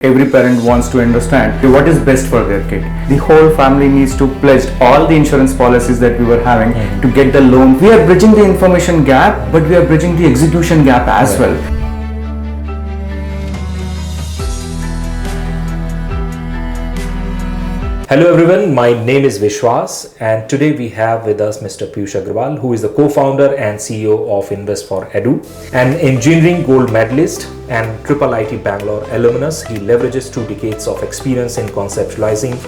Every parent wants to understand what is best for their kid. The whole family needs to pledge all the insurance policies that we were having to get the loan. We are bridging the information gap, but we are bridging the execution gap as well. Hello everyone, my name is Vishwas and today we have with us Mr. Peeyush Agarwal, who is the co-founder and CEO of Invest for Edu, an engineering gold medalist and triple IT Bangalore alumnus. He leverages 2 decades of experience in conceptualizing,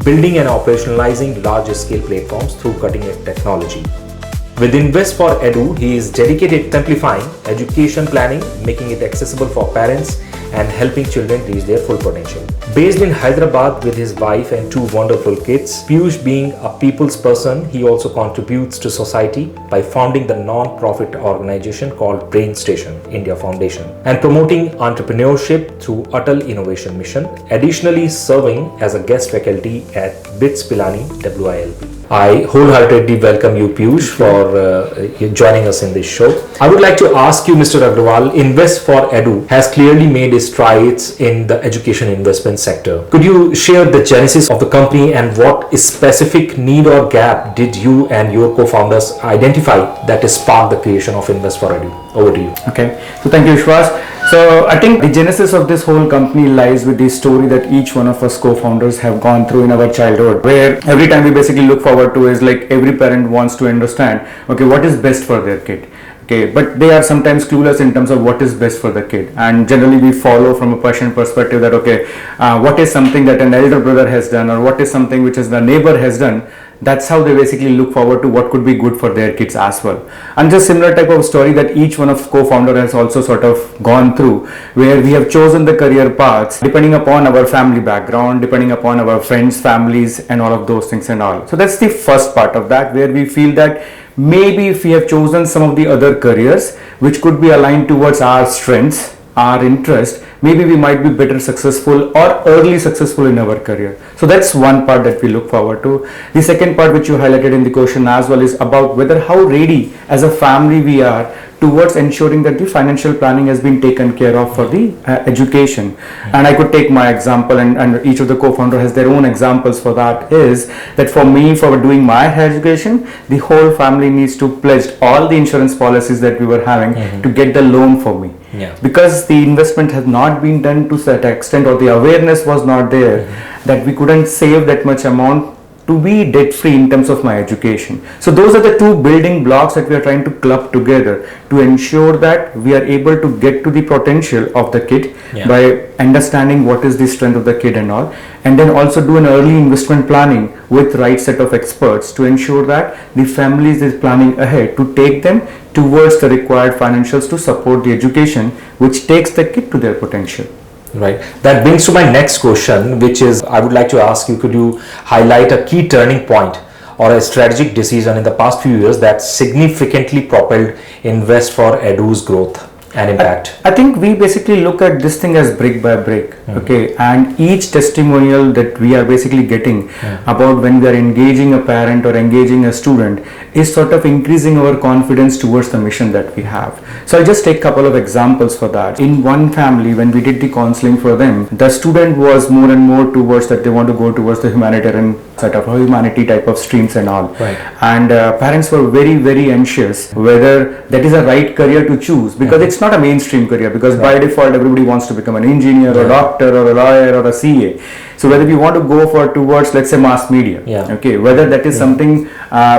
building and operationalizing large-scale platforms through cutting-edge technology. With Invest for Edu, he is dedicated to simplifying education planning, making it accessible for parents and helping children reach their full potential. Based in Hyderabad with his wife and 2 wonderful kids, Peeyush, being a people's person, he also contributes to society by founding the non-profit organization called Brain Station India Foundation and promoting entrepreneurship through Atal Innovation Mission, additionally serving as a guest faculty at BITS Pilani WILP. I wholeheartedly welcome you, Peeyush, for joining us in this show. I would like to ask you, Mr. Agarwal, Invest for Edu has clearly made strides in the education investment sector. Could you share the genesis of the company and what specific need or gap did you and your co-founders identify that sparked the creation of Invest for Edu? Over to you. Okay, so thank you, Vishwas. So I think the genesis of this whole company lies with the story that each one of us co-founders have gone through in our childhood, where every time we basically look forward to is like every parent wants to understand, okay, what is best for their kid. Okay, but they are sometimes clueless in terms of what is best for the kid, and generally we follow from a passion perspective that okay, what is something that an elder brother has done or what is something which is the neighbor has done. That's how they basically look forward to what could be good for their kids as well. And just similar type of story that each one of co-founder has also sort of gone through, where we have chosen the career paths depending upon our family background, depending upon our friends, families and all of those things and all. So that's the first part of that, where we feel that maybe if we have chosen some of the other careers which could be aligned towards our strengths, our interest, maybe we might be better successful or early successful in our career. So that's one part that we look forward to. The second part which you highlighted in the question as well is about whether how ready as a family we are towards ensuring that the financial planning has been taken care of for the education. And I could take my example, and each of the co-founder has their own examples for that, is that for me, for doing my higher education, the whole family needs to pledge all the insurance policies that we were having to get the loan for me. Because the investment has not been done to that extent, or the awareness was not there, that we couldn't save that much amount to be debt free in terms of my education. So those are the 2 building blocks that we are trying to club together to ensure that we are able to get to the potential of the kid by understanding what is the strength of the kid and all, and then also do an early investment planning with right set of experts to ensure that the families is planning ahead to take them towards the required financials to support the education which takes the kid to their potential. Right. That brings to my next question, which is I would like to ask you, could you highlight a key turning point or a strategic decision in the past few years that significantly propelled Invest for Edu's growth and impact? I think we basically look at this thing as brick by brick, okay, and each testimonial that we are basically getting about when we are engaging a parent or engaging a student is sort of increasing our confidence towards the mission that we have. So I'll just take a couple of examples for that. In one family, when we did the counseling for them, the student was more and more towards that they want to go towards the humanitarian sort of humanity type of streams and all. And parents were very, very anxious whether that is a right career to choose, because it's not a mainstream career, because by default everybody wants to become an engineer or a doctor or a lawyer or a CA. So whether we want to go for towards, let's say, mass media, okay, whether that is something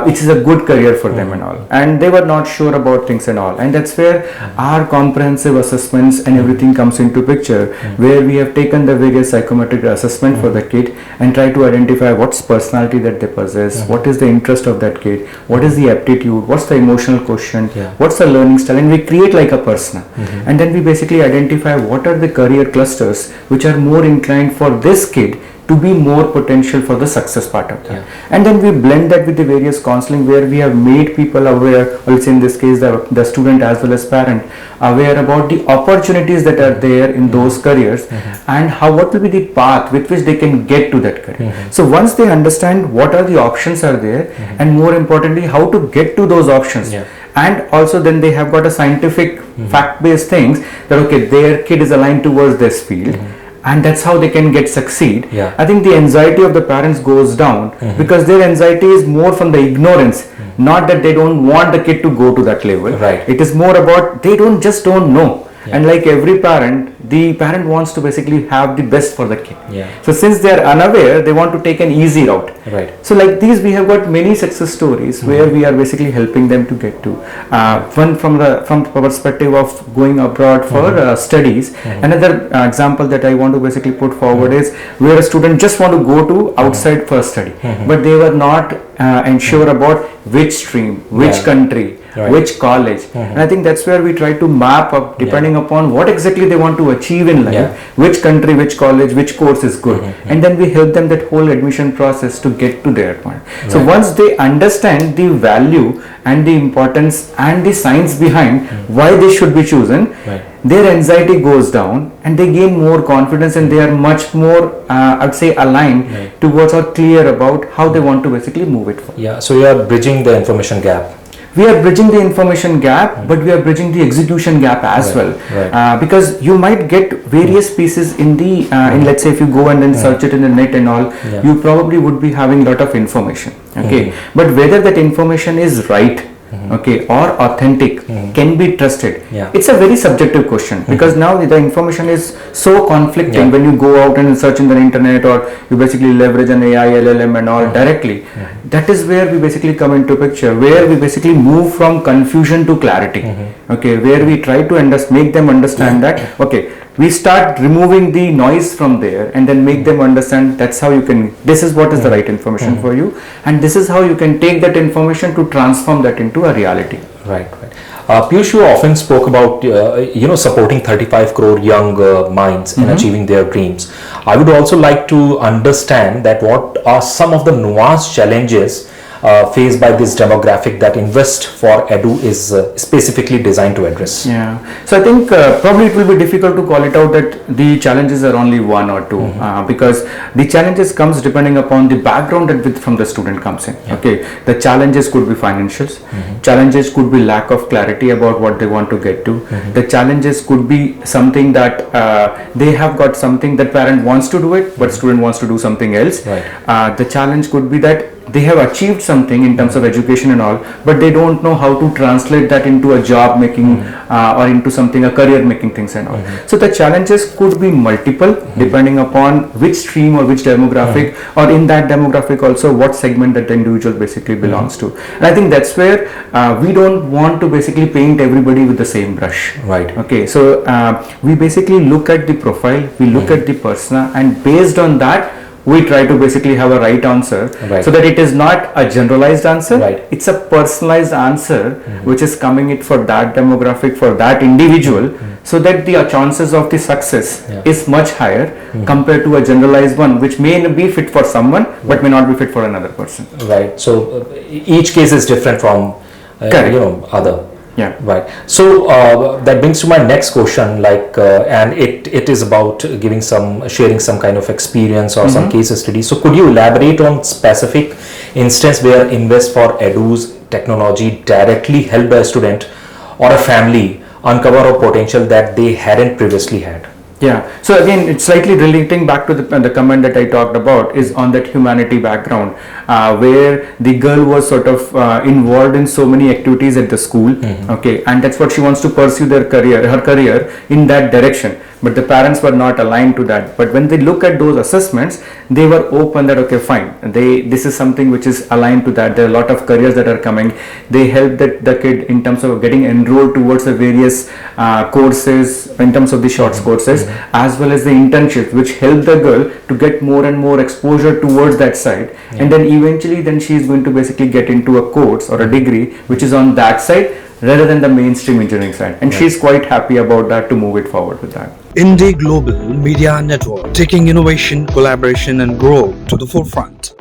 which is a good career for them and all, and they were not sure about things and all, and that's where our comprehensive assessments and everything comes into picture, where we have taken the various psychometric assessment for the kid and try to identify what's personality that they possess, what is the interest of that kid, what is the aptitude, what's the emotional quotient, what's the learning style, and we create like a persona. And then we basically identify what are the career clusters which are more inclined for this kid to be more potential for the success part of that. And then we blend that with the various counseling, where we have made people aware, also in this case the student as well as parent, aware about the opportunities that are there in those careers and what will be the path with which they can get to that career. So once they understand what are the options are there, and more importantly how to get to those options, and also then they have got a scientific fact-based things that okay, their kid is aligned towards this field, and that's how they can get succeed. Yeah. I think the anxiety of the parents goes down because their anxiety is more from the ignorance, not that they don't want the kid to go to that level. Right. It is more about they don't know. And like every parent, the parent wants to basically have the best for the kid. Yeah. So since they are unaware, they want to take an easy route. Right. So like these, we have got many success stories where we are basically helping them to get to. One from the perspective of going abroad for studies. Another example that I want to basically put forward is where a student just want to go to outside for study, but they were not unsure about which stream, which country, which college. And I think that's where we try to map up depending upon what exactly they want to achieve in life, which country, which college, which course is good, and then we help them that whole admission process to get to their point. So once they understand the value and the importance and the science behind why they should be chosen, their anxiety goes down and they gain more confidence, and they are much more I'd say aligned towards or clear about how they want to basically move it forward. Yeah, so you are bridging the information gap. We are bridging the information gap, but we are bridging the execution gap as well. Because you might get various pieces in the, in let's say if you go and then search it in the net and all, you probably would be having a lot of information. Okay, but whether that information is right, okay, or authentic, can be trusted, it's a very subjective question, because now the information is so conflicting when you go out and search in the internet, or you basically leverage an AI, LLM and all directly. That is where we basically come into picture, where we basically move from confusion to clarity. Okay, where we try to make them understand that, okay, we start removing the noise from there and then make them understand that's how you can, this is what is the right information for you, and this is how you can take that information to transform that into a reality. Right. Peeyush, you often spoke about supporting 35 crore young minds in achieving their dreams. I would also like to understand that what are some of the nuanced challenges faced by this demographic that Invest for Edu is specifically designed to address. So I think probably it will be difficult to call it out that the challenges are only one or two, because the challenges comes depending upon the background that from the student comes in. Okay, the challenges could be financials, challenges could be lack of clarity about what they want to get to, the challenges could be something that they have got something that parent wants to do it, but student wants to do something else. The challenge could be that they have achieved something in terms of education and all, but they don't know how to translate that into a job making or into something, a career making things and all. So the challenges could be multiple depending upon which stream or which demographic, or in that demographic also what segment that the individual basically belongs to. And I think that's where we don't want to basically paint everybody with the same brush. Okay, so we basically look at the profile, we look at the persona, and based on that we try to basically have a right answer, so that it is not a generalized answer, it's a personalized answer which is coming it for that demographic, for that individual, so that the chances of the success is much higher compared to a generalized one which may be fit for someone but may not be fit for another person. So each case is different from other. So that brings to my next question, and it is about sharing some kind of experience or some case study. So could you elaborate on specific instance where Invest for Edu's technology directly helped a student or a family uncover a potential that they hadn't previously had? So again, it's slightly relating back to the comment that I talked about is on that humanity background, where the girl was sort of involved in so many activities at the school, okay, and that's what she wants to pursue her career in that direction. But the parents were not aligned to that. But when they look at those assessments, they were open that okay, fine, this is something which is aligned to that. There are a lot of careers that are coming. They help the kid in terms of getting enrolled towards the various courses, in terms of the short courses, as well as the internships, which help the girl to get more and more exposure towards that side. And then eventually she is going to basically get into a course or a degree which is on that side rather than the mainstream engineering side, and she's quite happy about that to move it forward with that. IndiGlobal Media Network, taking innovation, collaboration and growth to the forefront.